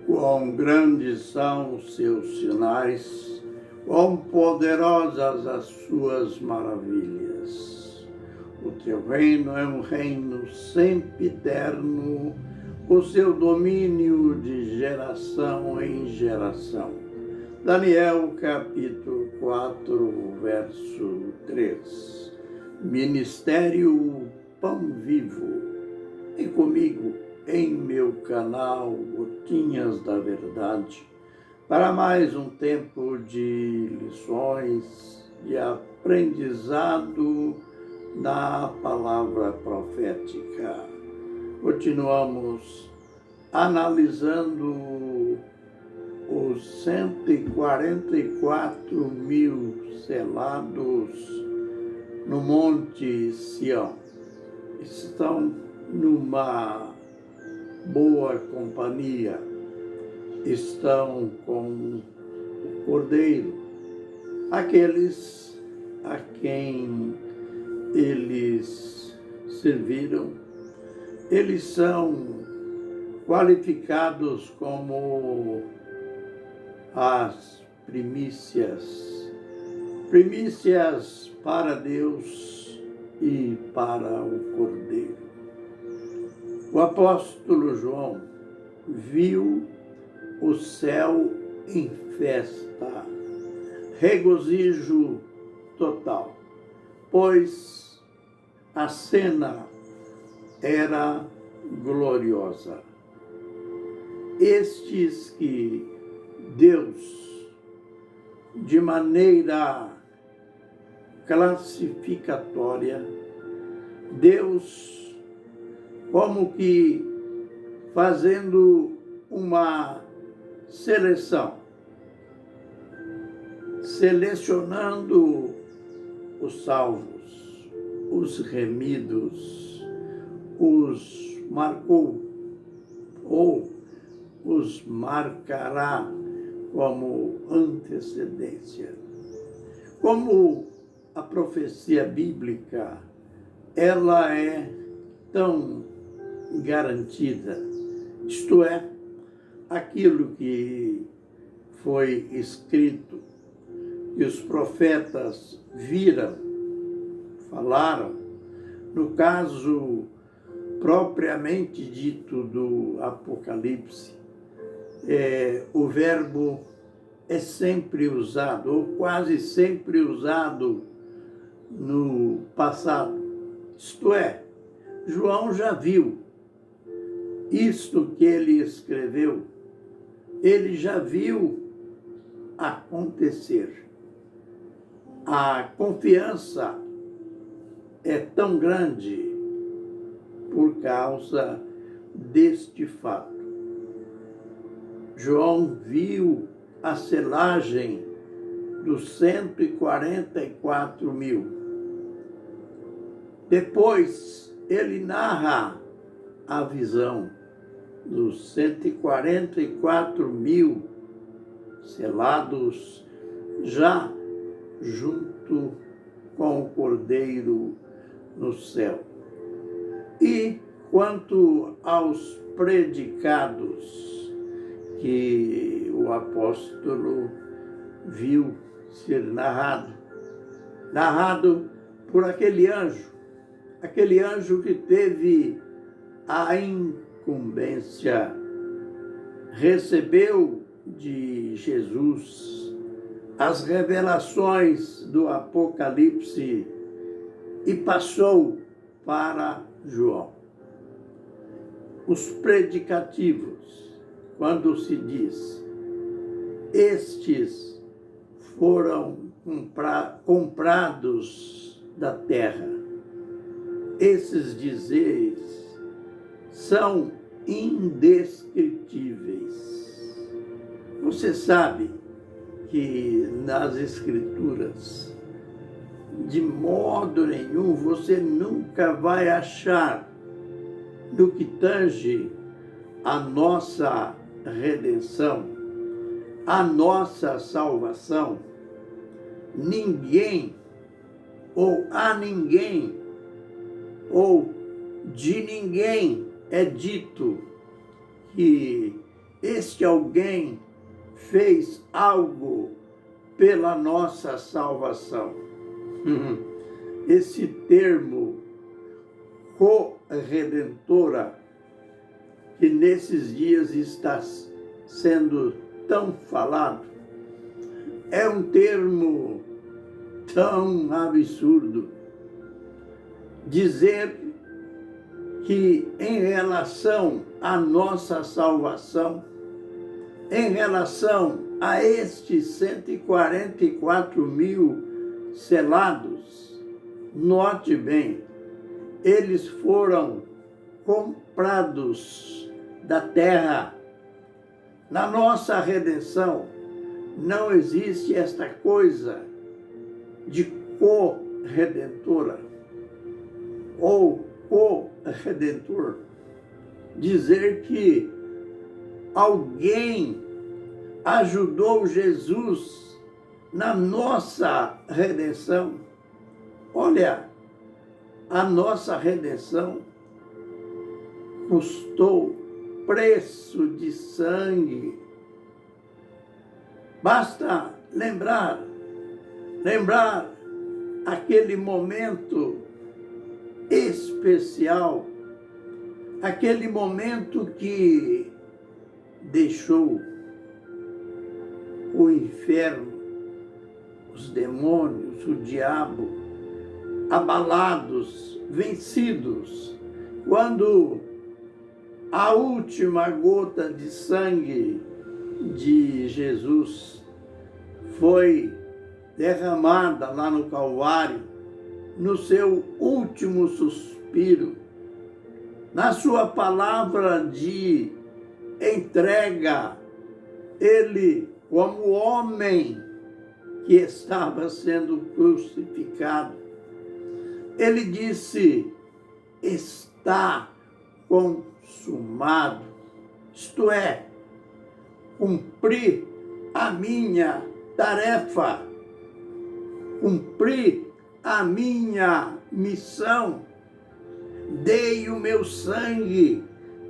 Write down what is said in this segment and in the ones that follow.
Quão grandes são os seus sinais, quão poderosas as suas maravilhas. O teu reino é um reino sempiterno, o seu domínio de geração em geração. Daniel capítulo 4, verso 3. Ministério Pão Vivo. E comigo em meu canal Gotinhas da Verdade, para mais um tempo de lições, de aprendizado na palavra profética. Continuamos analisando os 144 mil selados no Monte Sião. Estão numa boa companhia, estão com o Cordeiro, aqueles a quem eles serviram. Eles são qualificados como as primícias para Deus e para o Cordeiro. O apóstolo João viu o céu em festa, regozijo total, pois a cena era gloriosa. Estes que Deus, de maneira classificatória, Deus como que fazendo uma seleção, selecionando os salvos, os remidos, os marcou ou os marcará como antecedência. Como a profecia bíblica, ela é tão garantida, isto é, aquilo que foi escrito, que os profetas viram, falaram, no caso propriamente dito do Apocalipse, o verbo é sempre usado, ou quase sempre usado no passado. Isto é, João já viu isto que ele escreveu, ele já viu acontecer. A confiança é tão grande por causa deste fato. João viu a selagem dos 144 mil. Depois, ele narra a visão dos 144 mil selados já junto com o Cordeiro no céu. E quanto aos predicados que o apóstolo viu ser narrado por aquele anjo que teve a incumbência, recebeu de Jesus as revelações do Apocalipse e passou para João. Os predicativos, quando se diz, estes foram comprados da terra. Esses dizeres são indescritíveis. Você sabe que nas Escrituras, de modo nenhum, você nunca vai achar, no que tange a nossa redenção, a nossa salvação, ninguém, ou a ninguém, ou de ninguém é dito que este alguém fez algo pela nossa salvação. Esse termo, corredentora, que nesses dias está sendo tão falado, é um termo tão absurdo. Dizer que em relação à nossa salvação, em relação a estes 144 mil selados, note bem, eles foram comprados da terra. Na nossa redenção, não existe esta coisa de corredentora ou corredentor. Dizer que alguém ajudou Jesus na nossa redenção. Olha, a nossa redenção custou preço de sangue. Basta lembrar aquele momento especial, aquele momento que deixou o inferno, os demônios, o diabo, abalados, vencidos, quando a última gota de sangue de Jesus foi derramada lá no Calvário, no seu último suspiro, na sua palavra de entrega, ele, como homem que estava sendo crucificado, ele disse: está consumado. Isto é, cumpri a minha tarefa, cumpri a minha missão, dei o meu sangue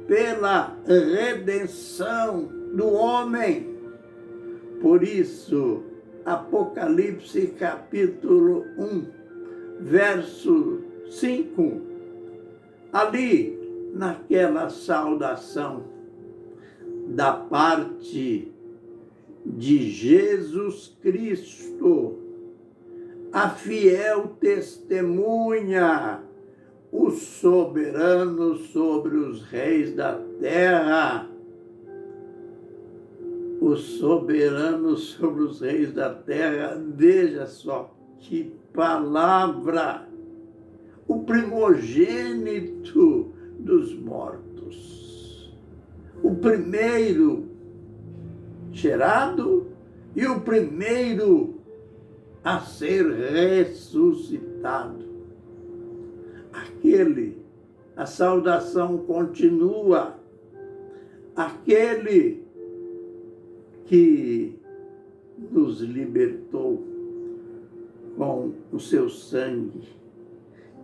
pela redenção do homem. Por isso, Apocalipse capítulo 1, verso 5, ali naquela saudação da parte de Jesus Cristo, a fiel testemunha, o soberano sobre os reis da terra, o soberano sobre os reis da terra, veja só que palavra, o primogênito dos mortos, o primeiro gerado e o primeiro a ser ressuscitado. A saudação continua, aquele que nos libertou com o seu sangue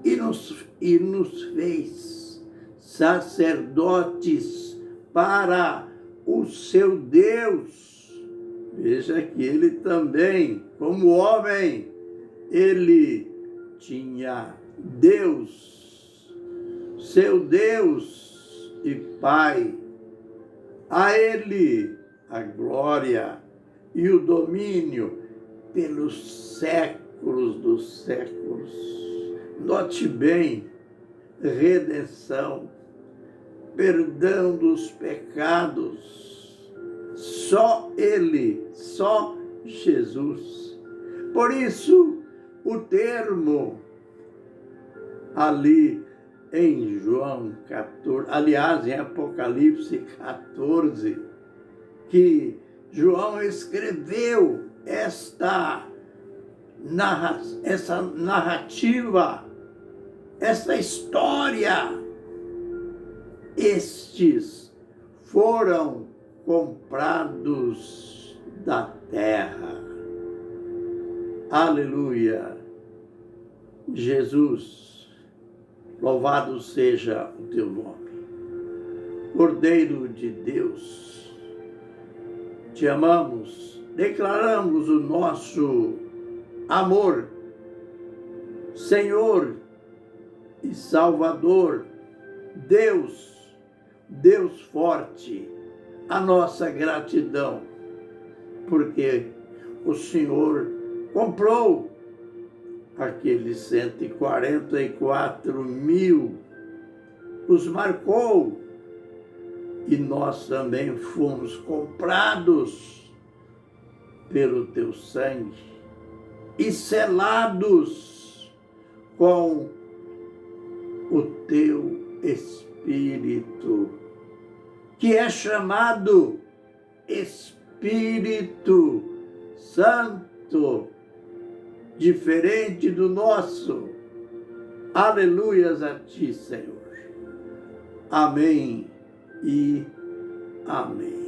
e nos fez sacerdotes para o seu Deus. Veja que ele também, como homem, ele tinha Deus, seu Deus e Pai. A ele a glória e o domínio pelos séculos dos séculos. Note bem, redenção, perdão dos pecados, só Ele, só Jesus. Por isso, o termo ali em João 14, aliás, em Apocalipse 14, que João escreveu essa narrativa, essa história. Estes foram comprados da terra. Aleluia! Jesus, louvado seja o teu nome. Cordeiro de Deus, te amamos, declaramos o nosso amor, Senhor e Salvador, Deus forte, a nossa gratidão, porque o Senhor comprou aqueles 144 mil, os marcou, e nós também fomos comprados pelo teu sangue e selados com o teu Espírito, que é chamado Espírito Santo, diferente do nosso. Aleluias a ti, Senhor. Amém e amém.